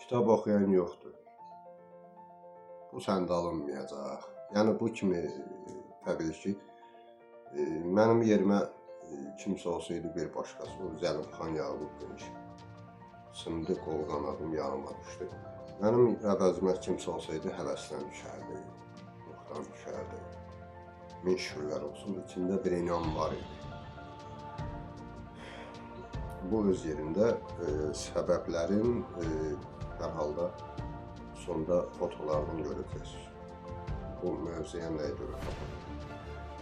kitab oxuyan yoxdur. Bu səndə alınmayacaq. Yəni bu kimi təbii ki, mənim yerimə kimsə olsaydı bir başqası, o Zəlimxan Yaqub demiş. Sındı qol qanadım yanıma düşdü. Mənim əvəzimə kimsə olsaydı həvəsdən düşərdi, ruhdan düşərdi. Min şükürlər olsun, içində bir inam var idi. Bu öz yerində səbəblərin hər halda sonda fotolardan görəcəksiniz. Bu mövzuya nəyə görə tapılır?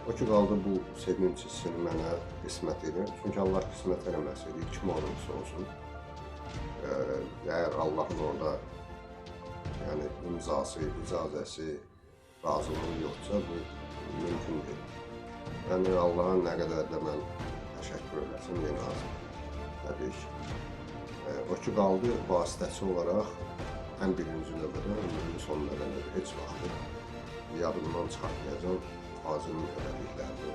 O ki qaldı bu sevinç hissini mənə qismət edir. Çünki Allah qismət eləməsəydi, kim olursa olsun. Əgər Allahın orada yəni imzası, icazəsi, razılığı yoxsa bu mümkün deyil. Yəni Allaha nə qədər də mən təşəkkür eləsin, yenə azım. Təbii ki. O ki qaldı vasitəçi olaraq ən birinci növbədə, ömrümün son növbədə heç vaxtı yadımdan çıxartmayacağım Fazilin elədiklərini.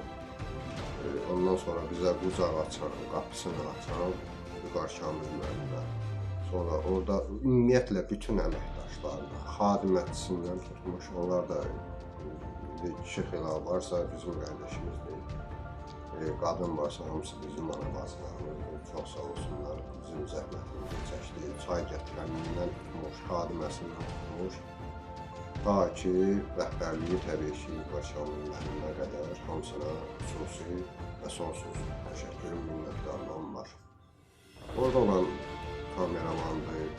Ondan sonra bizə qucaq açan, qapısını açan Vüqar Kamil müəllimə. Sonra orada ümumiyyətlə bütün əməkdaşlarına, xadimətçisindən tutmuş, onlar da kişi xilaf varsa bizim qardaşımızdır. Qadın varsa hamısı bizim anabazlarımızdır. Çox sağ olsunlar, bizim zəhmətimizi çəkdi. Çay gətirənindən tutmuş, xadiməsindən tutmuş. Ta ki, rəhbərliyi təbii ki, Vüqar Kamil müəllimə qədər hamısına xüsusi və sonsuz təşəkkürüm, minnətdarlığım var. Orada olan kameramandır,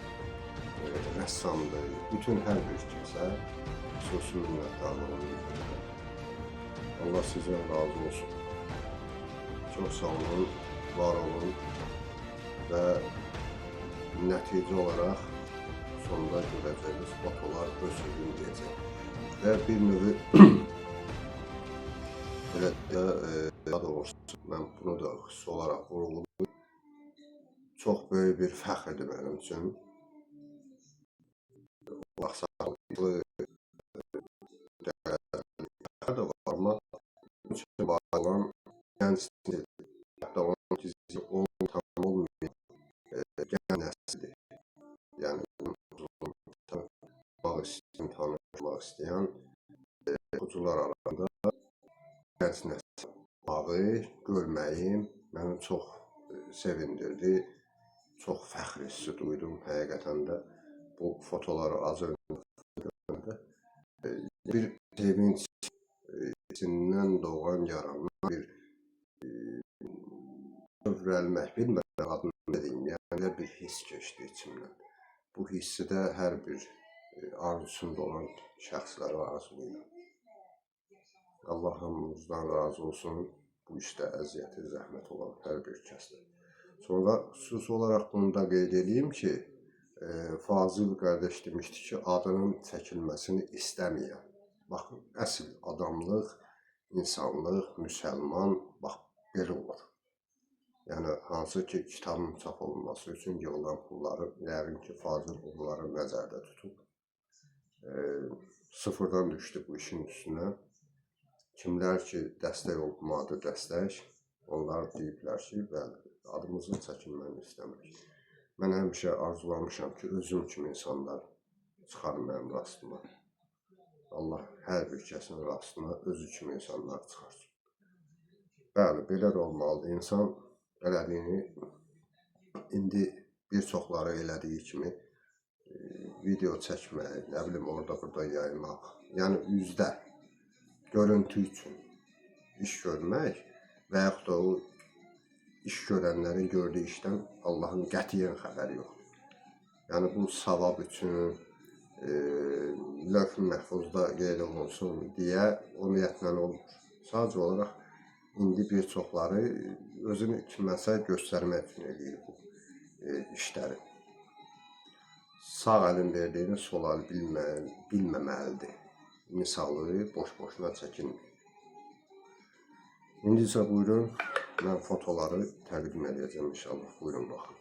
rəssamdır, bütün hər bir kimsə xüsusi minnətdarlığını bildirir. Allah sizdən razı olsun. Çox sağ olun, var olun və nəticə olaraq sonunda görəcəyiniz fotolar öz sözünü deyəcək. Və bir növü belə də doğrusu, mən bunu da xüsusi olaraq vurğulayım. Çox böyük bir fəxrdir mənim üçün. Vaxtsaxlıqlı dəyərli də var, amma üçün var olan gəncdir. Hətta onun gizli tam olmayan gənc nəsildir. Yəni, tanışmaq istəyən oxucular arasında gənc nəsil bağı görməyim məni çox sevindirdi. Çox fəxr hissi duydum həqiqətən də. Bu fotoları az öncə görəndə bir sevinç hissindən doğan, yaranan bir övrəlmək, bilmirəm adını deyim, yəni bir hiss keçdi içimdən. Bu hissi də hər bir arzusunda olan şəxslərə arzulayıram. Allah hamımızdan razı olsun, bu işdə əziyyəti, zəhmət olan hər bir kəsdir. Sonra xüsusi olaraq bunu da qeyd edeyim ki, Fazil qardaş demişdi ki, adının çəkilməsini istəməyəm. Baxın, əsl adamlıq, insanlıq, müsəlman, bax, belə olur. Yəni, hansı ki, kitabın çap olunması üçün yığılan pulları, yəqin ki, Fazil onları nəzərdə tutub. Sıfırdan düşdü bu işin üstünə. Kimlər ki, dəstək olmadı dəstək, onlar deyiblər ki, bəli, adımızın çəkilməni istəmirik. Mən həmişə arzulamışam ki, özüm kimi insanlar çıxar mənim rastıma. Allah hər bir kəsin rastına özü kimi insanlar çıxarsın. Bəli, belə də olmalıdır. İnsan elədiyini, indi bir çoxları elədiyi kimi video çəkmək, nə bilim, orada-burada yaymaq, yəni üzdə, görüntü üçün iş görmək və yaxud da o iş görənlərin gördüyü işdən Allahın qətiyyən xəbəri yoxdur. Yəni, bu savab üçün, lövh-i məhfuzda qeyd olunsun deyə o niyyətlə olmur. Sadəcə olaraq, indi bir çoxları özünü kiməsə göstərmək üçün edir bu işləri. Sağ əlin verdiyini sol əl bilməməlidir. Misalı boş-boşuna çəkinmir. İndi isə buyurun, mən fotoları təqdim edəcəm inşallah. Buyurun, baxın.